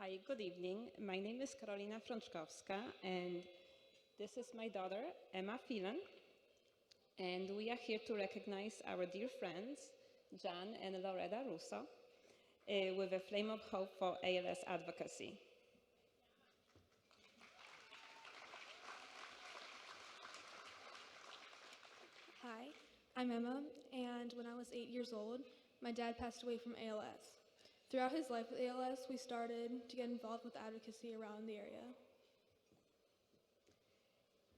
Hi, good evening. My name is Karolina Frączkowska, and this is my daughter, Emma Phelan. And we are here to recognize our dear friends, John and Loretta Russo, with a flame of hope for ALS advocacy. Hi, I'm Emma, and when I was 8 years old, my dad passed away from ALS. Throughout his life with ALS, we started to get involved with advocacy around the area.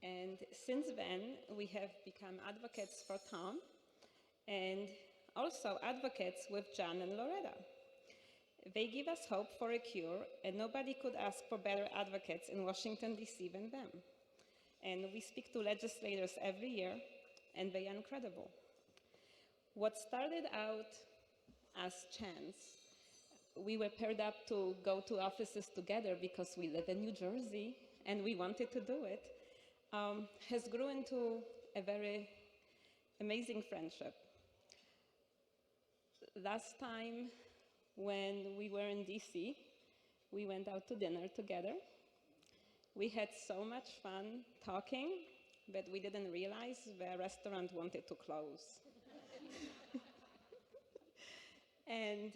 And since then, we have become advocates for Tom and also advocates with John and Loretta. They give us hope for a cure, and nobody could ask for better advocates in Washington, D.C. than them. And we speak to legislators every year, and they are incredible. What started out as chance, we were paired up to go to offices together because we live in New Jersey and we wanted to do it, has grew into a very amazing friendship. Last time when we were in DC, we went out to dinner together. We had so much fun talking, but we didn't realize the restaurant wanted to close. And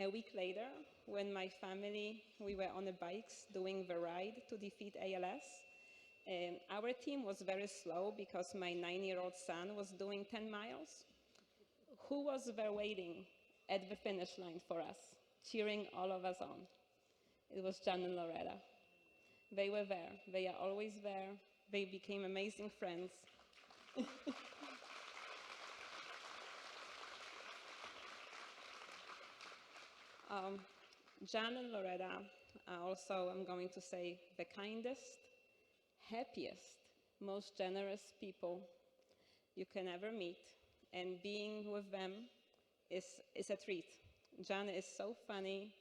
a week later, when my family, we were on the bikes doing the ride to defeat ALS, our team was very slow because my 9-year-old son was doing 10 miles. Who was there waiting at the finish line for us, cheering all of us on? It was John and Loretta. They were there. They are always there. They became amazing friends. John and Loretta are also, I'm going to say, the kindest, happiest, most generous people you can ever meet. And being with them is a treat. John is so funny.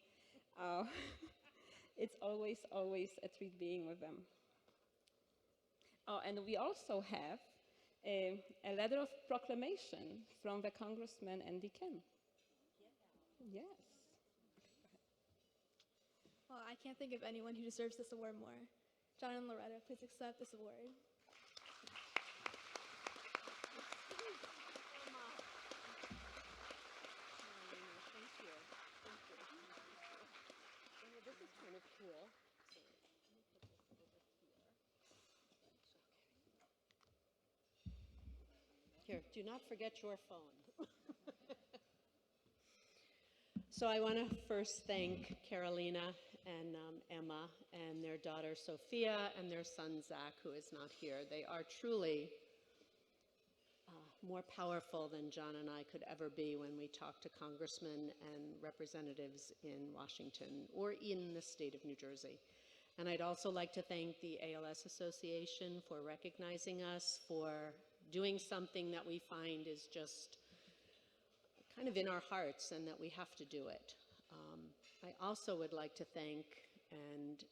It's always, always a treat being with them. Oh, and we also have a letter of proclamation from the Congressman Andy Kim. Yes. Well, I can't think of anyone who deserves this award more. John and Loretta, please accept this award. This is kind of cool. Here, do not forget your phone. So I want to first thank Carolina and Emma and their daughter Sophia and their son Zach, who is not here. They are truly more powerful than John and I could ever be when we talk to congressmen and representatives in Washington or in the state of New Jersey. And I'd also like to thank the ALS Association for recognizing us, for doing something that we find is just kind of in our hearts and that we have to do it. I also would like to thank and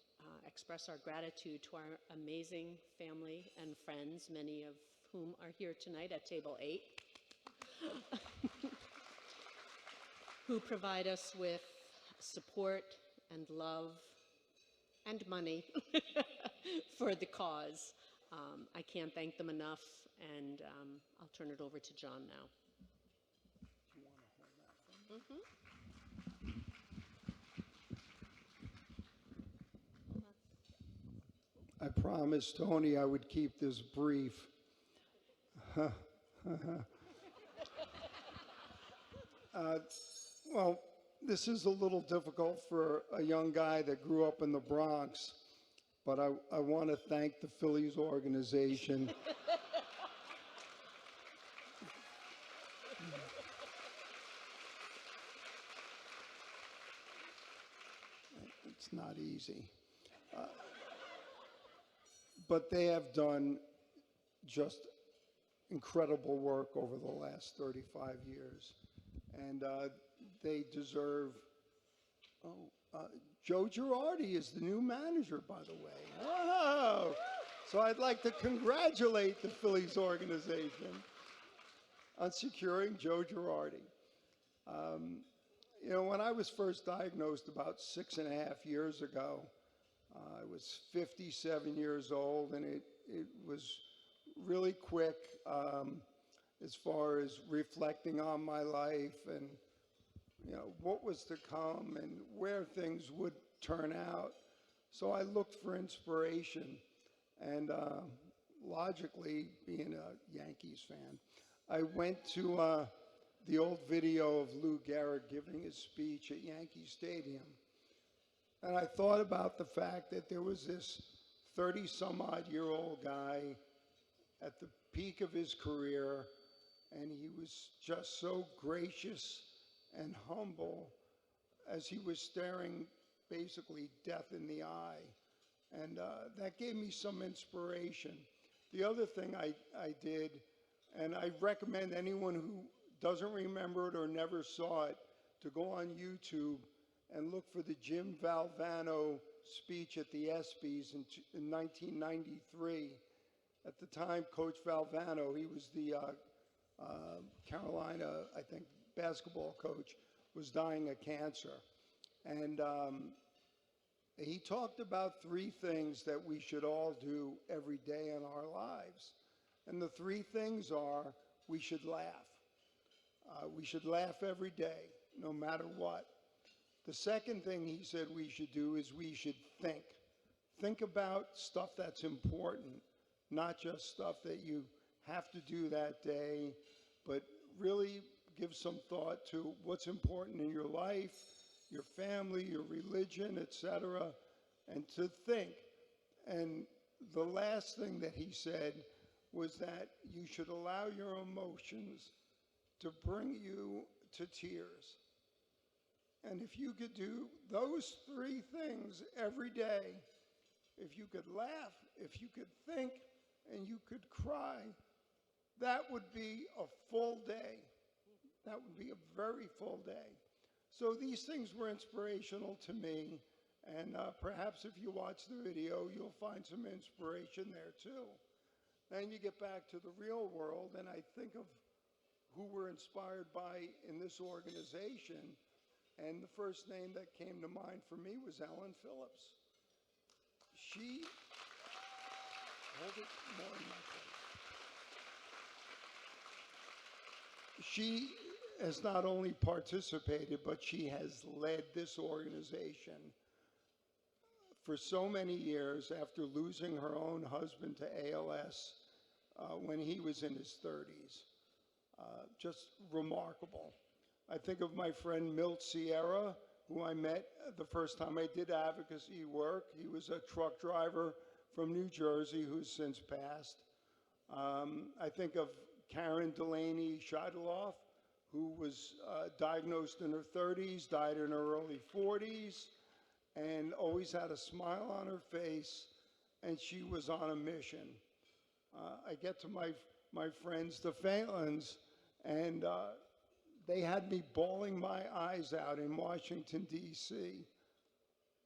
express our gratitude to our amazing family and friends, many of whom are here tonight at table 8, who provide us with support and love and money for the cause. I can't thank them enough, and I'll turn it over to John now. Do you want to hold that for me? I promised Tony I would keep this brief. Well, this is a little difficult for a young guy that grew up in the Bronx, but I want to thank the Phillies organization. It's not easy. But they have done just incredible work over the last 35 years. And they deserve, Joe Girardi is the new manager, by the way. Wow! So I'd like to congratulate the Phillies organization on securing Joe Girardi. when I was first diagnosed about 6.5 years ago, I was 57 years old, and it was really quick as far as reflecting on my life and what was to come and where things would turn out. So I looked for inspiration, and logically, being a Yankees fan, I went to the old video of Lou Gehrig giving his speech at Yankee Stadium. And I thought about the fact that there was this 30-some-odd-year-old guy at the peak of his career, and he was just so gracious and humble as he was staring basically death in the eye. And that gave me some inspiration. The other thing I did, and I recommend anyone who doesn't remember it or never saw it to go on YouTube and look for the Jim Valvano speech at the ESPYs in 1993. At the time, Coach Valvano, he was the Carolina, I think, basketball coach, was dying of cancer. And he talked about 3 things that we should all do every day in our lives. And the 3 things are, we should laugh. We should laugh every day, no matter what. The second thing he said we should do is we should think. Think about stuff that's important, not just stuff that you have to do that day, but really give some thought to what's important in your life, your family, your religion, etc., and to think. And the last thing that he said was that you should allow your emotions to bring you to tears. And if you could do those 3 things every day, if you could laugh, if you could think, and you could cry, that would be a full day. That would be a very full day. So these things were inspirational to me, and perhaps if you watch the video, you'll find some inspiration there too. Then you get back to the real world, and I think of who we're inspired by in this organization. And the first name that came to mind for me was Ellen Phillips. She, hold it more in my face. She has not only participated, but she has led this organization for so many years after losing her own husband to ALS when he was in his 30s. Just remarkable. I think of my friend Milt Sierra, who I met the first time I did advocacy work. He was a truck driver from New Jersey who's since passed. I think of Karen Delaney Shidloff, who was diagnosed in her 30s, died in her early 40s, and always had a smile on her face, and she was on a mission. I get to my friends, the Phelan's, and they had me bawling my eyes out in Washington, D.C.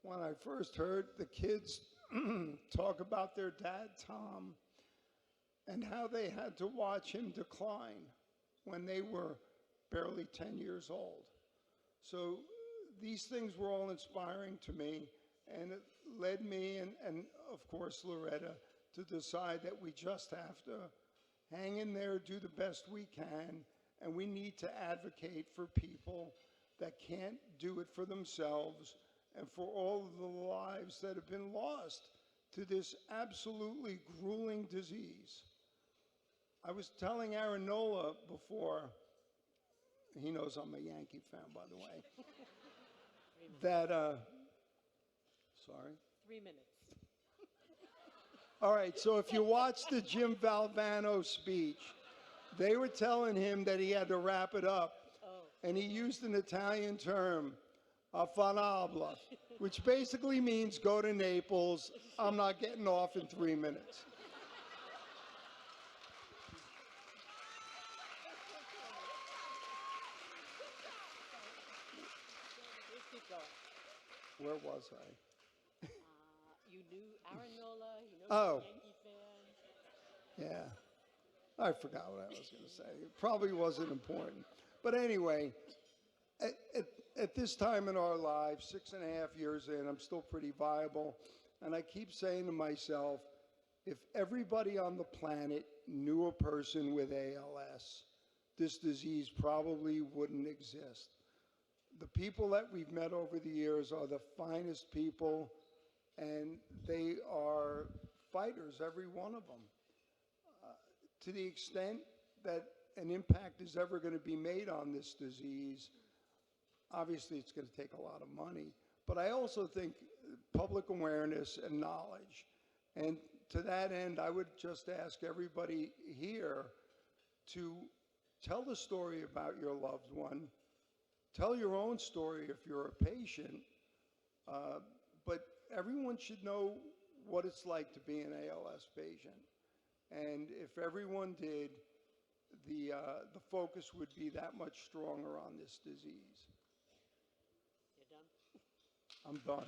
when I first heard the kids talk about their dad, Tom, and how they had to watch him decline when they were barely 10 years old. So these things were all inspiring to me, and it led me and of course Loretta to decide that we just have to hang in there, do the best we can, and we need to advocate for people that can't do it for themselves and for all of the lives that have been lost to this absolutely grueling disease. I was telling Aaron Nola before, he knows I'm a Yankee fan, by the way, that, sorry? 3 minutes. All right, so if you watch the Jim Valvano speech, they were telling him that he had to wrap it up, and he used an Italian term, affanabla, which basically means go to Naples. I'm not getting off in 3 minutes. Where was I? You knew Aaron Nola, you know Oh. Yankee fan. Yeah. I forgot what I was going to say. It probably wasn't important. But anyway, at this time in our lives, 6.5 years in, I'm still pretty viable. And I keep saying to myself, if everybody on the planet knew a person with ALS, this disease probably wouldn't exist. The people that we've met over the years are the finest people, and they are fighters, every one of them. To the extent that an impact is ever going to be made on this disease, obviously it's going to take a lot of money. But I also think public awareness and knowledge. And to that end, I would just ask everybody here to tell the story about your loved one. Tell your own story if you're a patient. But everyone should know what it's like to be an ALS patient. And if everyone did, the focus would be that much stronger on this disease. You done? I'm done.